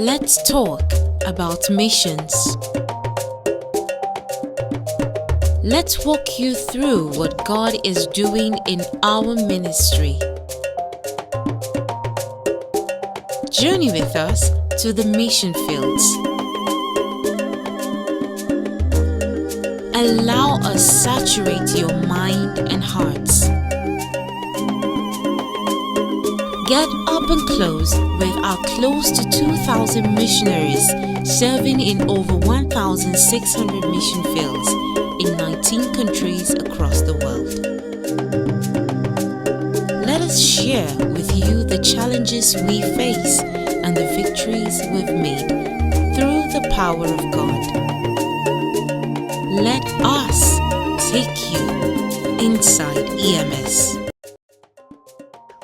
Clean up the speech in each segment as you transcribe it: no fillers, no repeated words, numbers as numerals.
Let's talk about missions. Let's walk you through what God is doing in our ministry. Journey with us to the mission fields. Allow us saturate your mind and hearts. Get up and close with our close to 2,000 missionaries serving in over 1,600 mission fields in 19 countries across the world. Let us share with you the challenges we face and the victories we've made through the power of God. Let us take you inside EMS.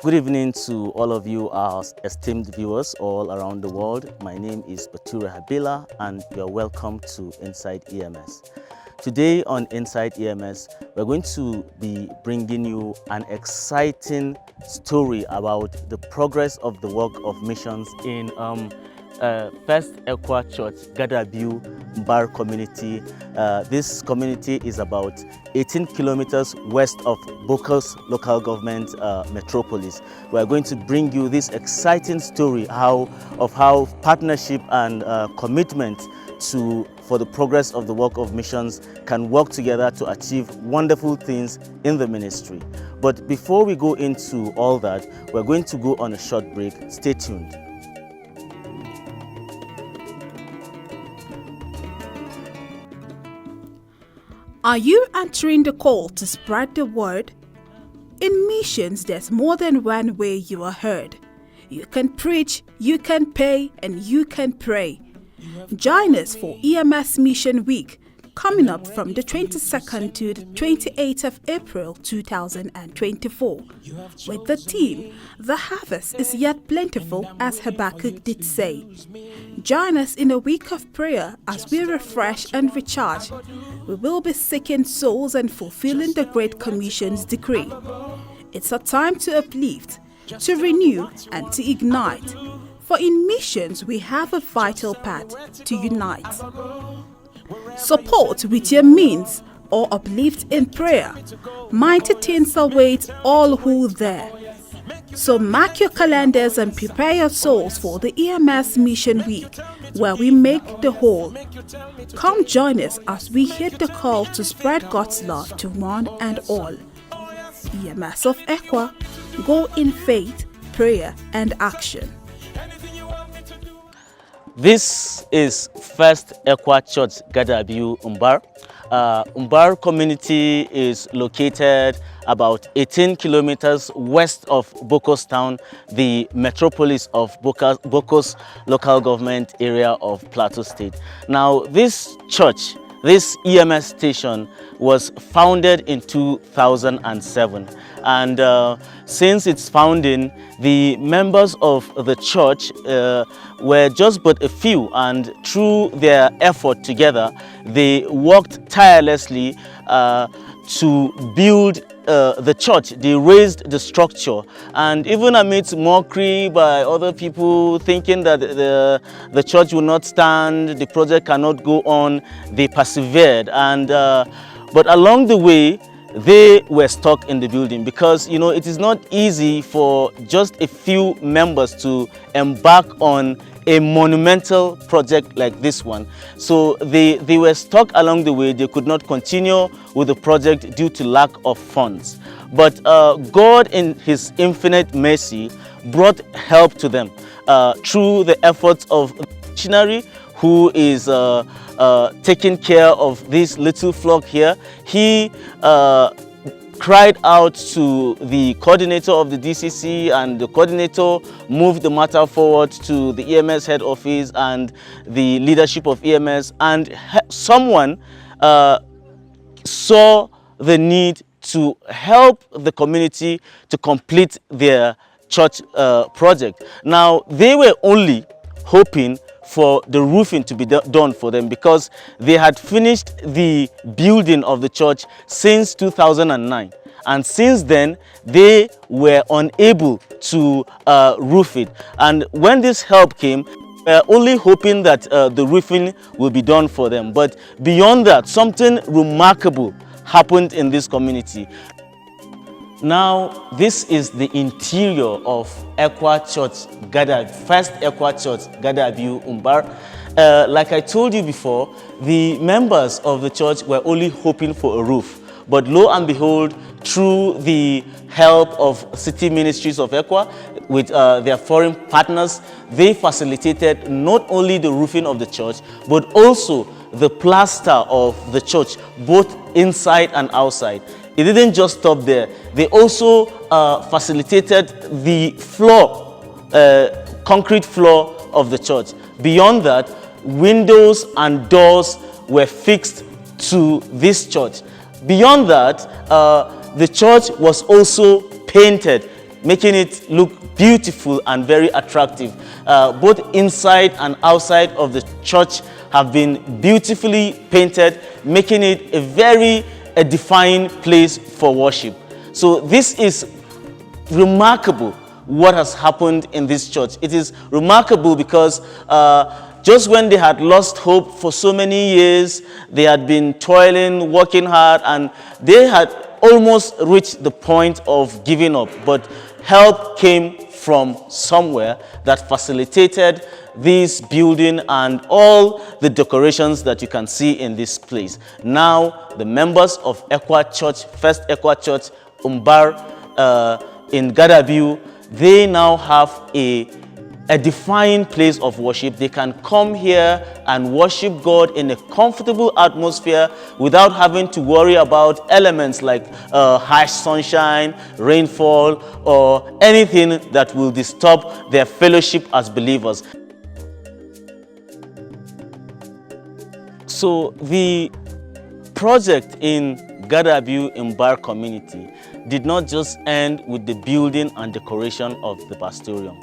Good evening to all of you, our esteemed viewers all around the world. My name is Batura Habila and you are welcome to Inside EMS. Today on Inside EMS, we're going to be bringing you an exciting story about the progress of the work of missions in First ECWA Church, Gada Biyu-Mbar community. This community is about 18 kilometers west of Bokos local government metropolis. We are going to bring you this exciting story of how partnership and commitment for the progress of the work of missions can work together to achieve wonderful things in the ministry. But before we go into all that, we're going to go on a short break. Stay tuned. Are you answering the call to spread the word? In missions, there's more than one way you are heard. You can preach, you can pay, and you can pray. Join us for EMS Mission Week, coming up from the 22nd to the 28th of April 2024. With the theme, "The harvest is yet plentiful," as Habakkuk did say. Join us in a week of prayer as we refresh and recharge. We will be seeking souls and fulfilling the Great Commission's decree. It's a time to uplift, to renew, and to ignite. For in missions, we have a vital part to unite. Support with your means or uplift in prayer. Mighty things await all who there. So mark your calendars and prepare your souls for the EMS Mission Week, where we make the whole. Come join us as we hit the call to spread God's love to one and all. EMS of ECWA, go in faith, prayer, and action. This is First ECWA Church, Gada Biyu-Mbar. Mbar community is located about 18 kilometers west of Bokos town, the metropolis of Bokos local government area of Plateau State. Now, this church, this EMS station, was founded in 2007. And since its founding, the members of the church were just but a few, and through their effort together, they worked tirelessly to build the church. They raised the structure, and even amidst mockery by other people thinking that the church will not stand, the project cannot go on, they persevered. And but along the way, they were stuck in the building because, you know, it is not easy for just a few members to embark on a monumental project like this one. So they were stuck along the way. They could not continue with the project due to lack of funds. But God, in His infinite mercy, brought help to them through the efforts of a missionary who is taking care of this little flock here. He cried out to the coordinator of the DCC, and the coordinator moved the matter forward to the EMS head office and the leadership of EMS, and someone saw the need to help the community to complete their church project. Now, they were only hoping for the roofing to be done for them because they had finished the building of the church since 2009. And since then, they were unable to roof it. And when this help came, only hoping that the roofing will be done for them. But beyond that, something remarkable happened in this community. Now, this is the interior of ECWA Church Gada, first ECWA Church Gada Biyu-Mbar. Like I told you before, the members of the church were only hoping for a roof. But lo and behold, through the help of city ministries of ECWA with their foreign partners, they facilitated not only the roofing of the church, but also the plaster of the church, both inside and outside. It didn't just stop there. They also facilitated the floor, concrete floor of the church. Beyond that, windows and doors were fixed to this church. Beyond that, the church was also painted, making it look beautiful and very attractive. Both inside and outside of the church have been beautifully painted, making it a defined place for worship. So this is remarkable what has happened in this church. It is remarkable because just when they had lost hope for so many years, they had been toiling, working hard, and they had almost reached the point of giving up. But help came from somewhere that facilitated this building and all the decorations that you can see in this place. Now, the members of ECWA Church, First ECWA Church, Umbar, in Gada Biyu, they now have a defined place of worship. They can come here and worship God in a comfortable atmosphere without having to worry about elements like harsh sunshine, rainfall, or anything that will disturb their fellowship as believers. So the project in Gada Biyu-Mbar community did not just end with the building and decoration of the pastorium.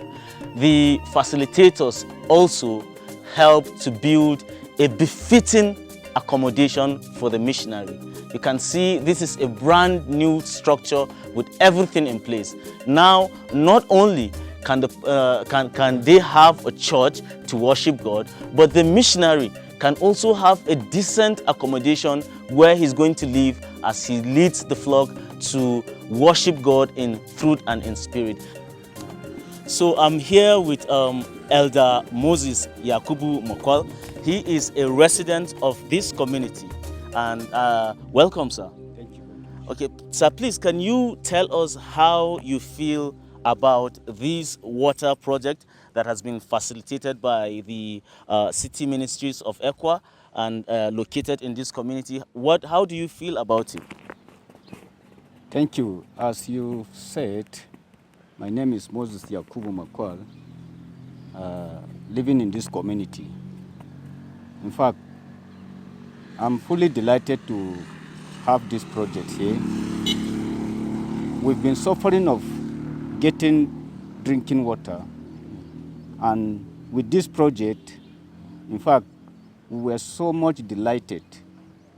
The facilitators also helped to build a befitting accommodation for the missionary. You can see this is a brand new structure with everything in place. Now, not only can they have a church to worship God, but the missionary can also have a decent accommodation where he's going to live as he leads the flock to worship God in truth and in spirit. So I'm here with Elder Moses Yakubu Mokwal. He is a resident of this community. And welcome, sir. Thank you. Okay, sir, please, can you tell us how you feel about this water project that has been facilitated by the city ministries of ECWA and located in this community? How do you feel about it? Thank you. As you said, my name is Moses Yakubu Mokwal, living in this community. In fact, I'm fully delighted to have this project here. We've been suffering of getting drinking water, and with this project, in fact, we were so much delighted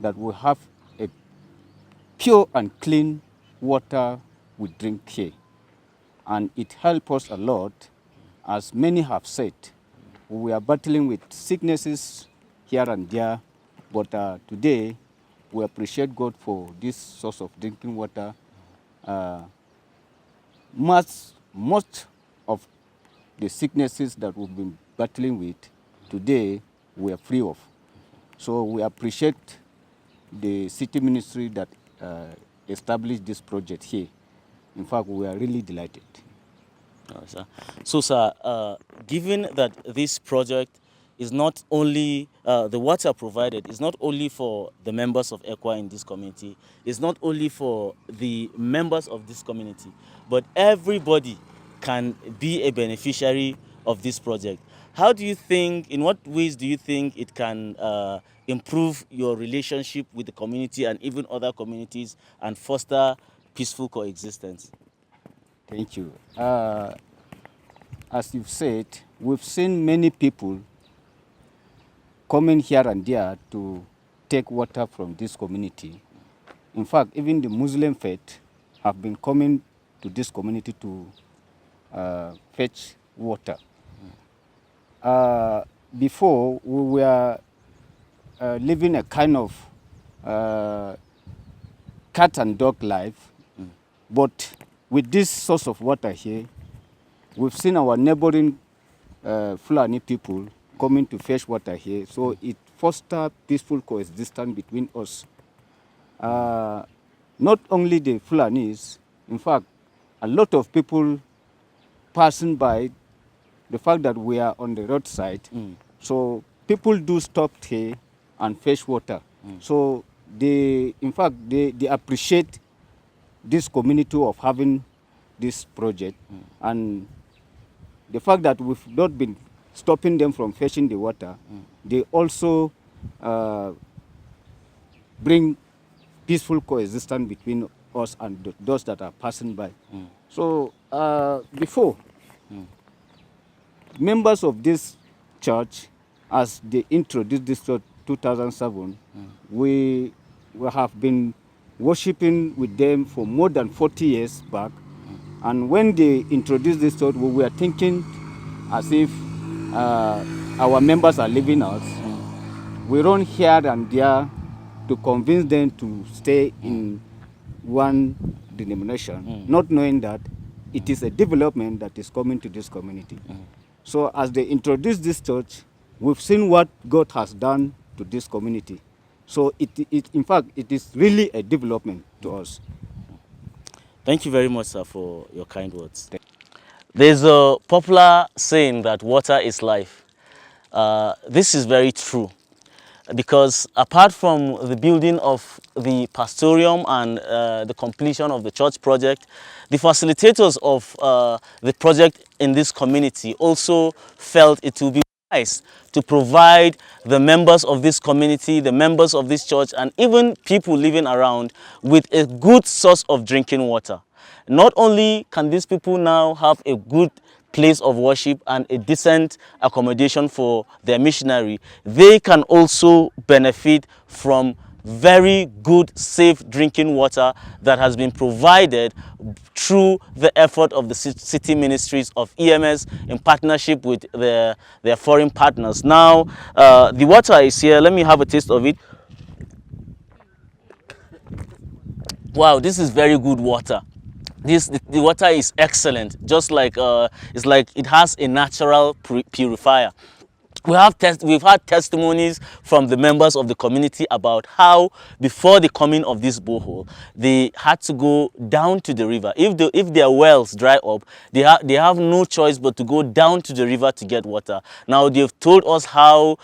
that we have a pure and clean water we drink here. And it helped us a lot. As many have said, we are battling with sicknesses here and there, but today we appreciate God for this source of drinking water. Most of the sicknesses that we've been battling with, today we are free of. So we appreciate the city ministry that established this project here. In fact, we are really delighted. Sir. So, sir, given that this project is not only, the water provided is not only for the members of ECWA in this community, it's not only for the members of this community, but everybody can be a beneficiary of this project. How do you think, in what ways do you think it can improve your relationship with the community and even other communities and foster peaceful coexistence? Thank you. As you've said, we've seen many people coming here and there to take water from this community. In fact, even the Muslim faith have been coming to this community to fetch water. before we were living a kind of cat and dog life, but with this source of water here, we've seen our neighboring Fulani people coming to fetch water here, so it fosters peaceful coexistence between us. Not only the Fulanis, in fact, a lot of people passing by, the fact that we are on the roadside, so people do stop here and fetch water. So they, in fact, they appreciate this community of having this project, and the fact that we've not been stopping them from fetching the water, they also bring peaceful coexistence between us and those that are passing by. So before, members of this church, as they introduced this church 2007, we have been worshiping with them for more than 40 years back. And when they introduced this church, we were thinking as if our members are leaving us. We run here and there to convince them to stay in one denomination, not knowing that it is a development that is coming to this community. So as they introduced this church, we've seen what God has done to this community. So in fact, it is really a development to us. Thank you very much, sir, for your kind words. There's a popular saying that water is life. This is very true, because apart from the building of the pastorium and the completion of the church project, the facilitators of the project in this community also felt it would be wise to provide the members of this community, the members of this church, and even people living around with a good source of drinking water. Not only can these people now have a good place of worship and a decent accommodation for their missionary, they can also benefit from very good, safe drinking water that has been provided through the effort of the city ministries of EMS in partnership with their foreign partners. Now, the water is here. Let me have a taste of it. Wow, this is very good water. The water is excellent, just like it's like it has a natural purifier. We've had testimonies from the members of the community about how before the coming of this borehole, they had to go down to the river. If their wells dry up, they have no choice but to go down to the river to get water. Now they've told us how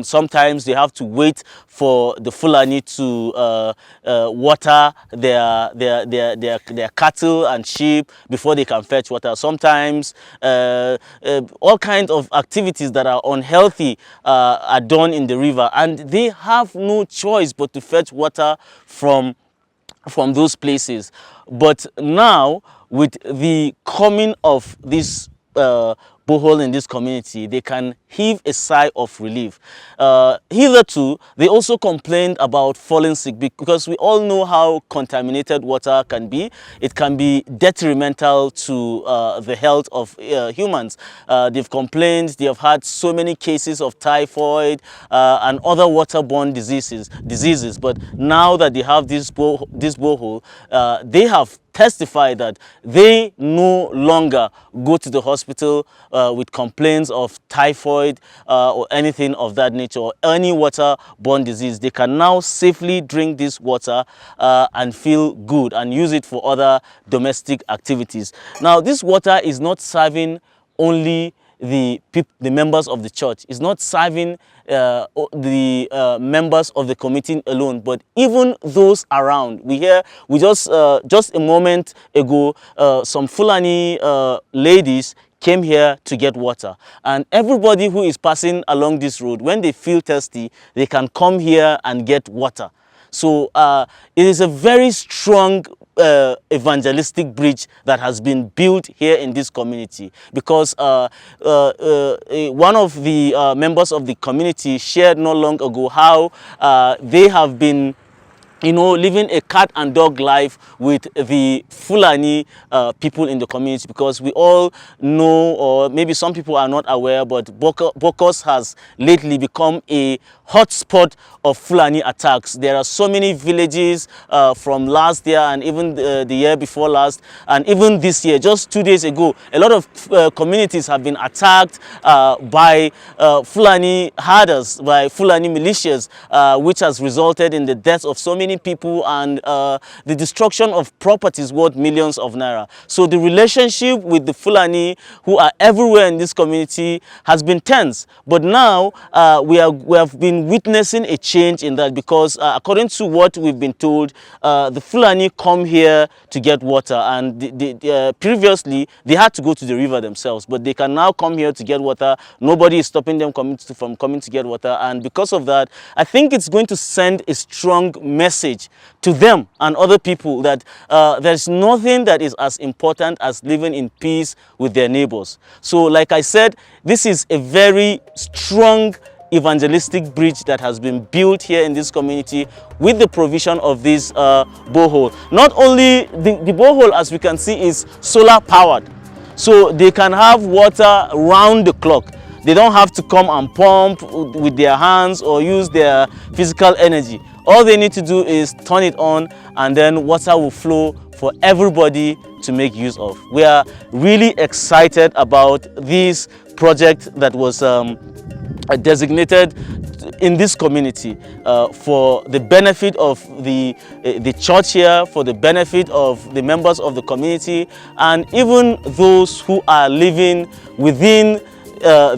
sometimes they have to wait for the Fulani to water their cattle and sheep before they can fetch water. Sometimes all kinds of activities that are unhealthy are done in the river, and they have no choice but to fetch water from those places. But now, with the coming of this borehole in this community, they can heave a sigh of relief. Hitherto, they also complained about falling sick, because we all know how contaminated water can be. It can be detrimental to the health of humans. They've complained, they have had so many cases of typhoid and other waterborne diseases. But now that they have this borehole, they have testified that they no longer go to the hospital with complaints of typhoid or anything of that nature, or any waterborne disease. They can now safely drink this water and feel good and use it for other domestic activities. Now, this water is not serving only the members of the church. It's not serving the members of the committee alone, but even those around. We just a moment ago, some Fulani ladies came here to get water, and everybody who is passing along this road, when they feel thirsty, they can come here and get water. So it is a very strong evangelistic bridge that has been built here in this community, because one of the members of the community shared not long ago how they have been living a cat and dog life with the Fulani people in the community, because we all know, or maybe some people are not aware, but Bokos has lately become a hotspot of Fulani attacks. There are so many villages from last year and even the year before last, and even this year, just 2 days ago, a lot of communities have been attacked by Fulani herders, by Fulani militias, which has resulted in the death of so many people and the destruction of properties worth millions of naira. So the relationship with the Fulani, who are everywhere in this community, has been tense. But now we have been witnessing a change in that, because according to what we've been told, the Fulani come here to get water, and previously they had to go to the river themselves, but they can now come here to get water. Nobody is stopping them from coming to get water, and because of that, I think it's going to send a strong message to them and other people that there's nothing that is as important as living in peace with their neighbors. So like I said, this is a very strong evangelistic bridge that has been built here in this community with the provision of this borehole. Not only the borehole, as we can see, is solar powered, so they can have water round the clock. They don't have to come and pump with their hands or use their physical energy. All they need to do is turn it on, and then water will flow for everybody to make use of. We are really excited about this project that was designated in this community for the benefit of the church here, for the benefit of the members of the community, and even those who are living within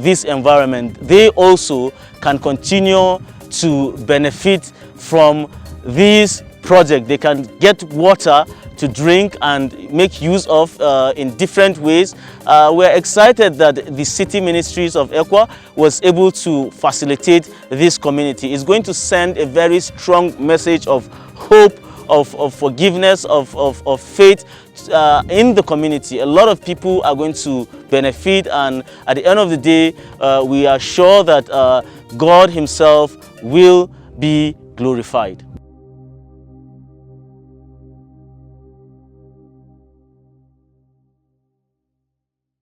this environment. They also can continue to benefit from this project. They can get water to drink and make use of in different ways. We're excited that the city ministries of ECWA was able to facilitate this community. It's going to send a very strong message of hope, of forgiveness, of faith in the community. A lot of people are going to benefit, and at the end of the day, we are sure that God Himself will be glorified.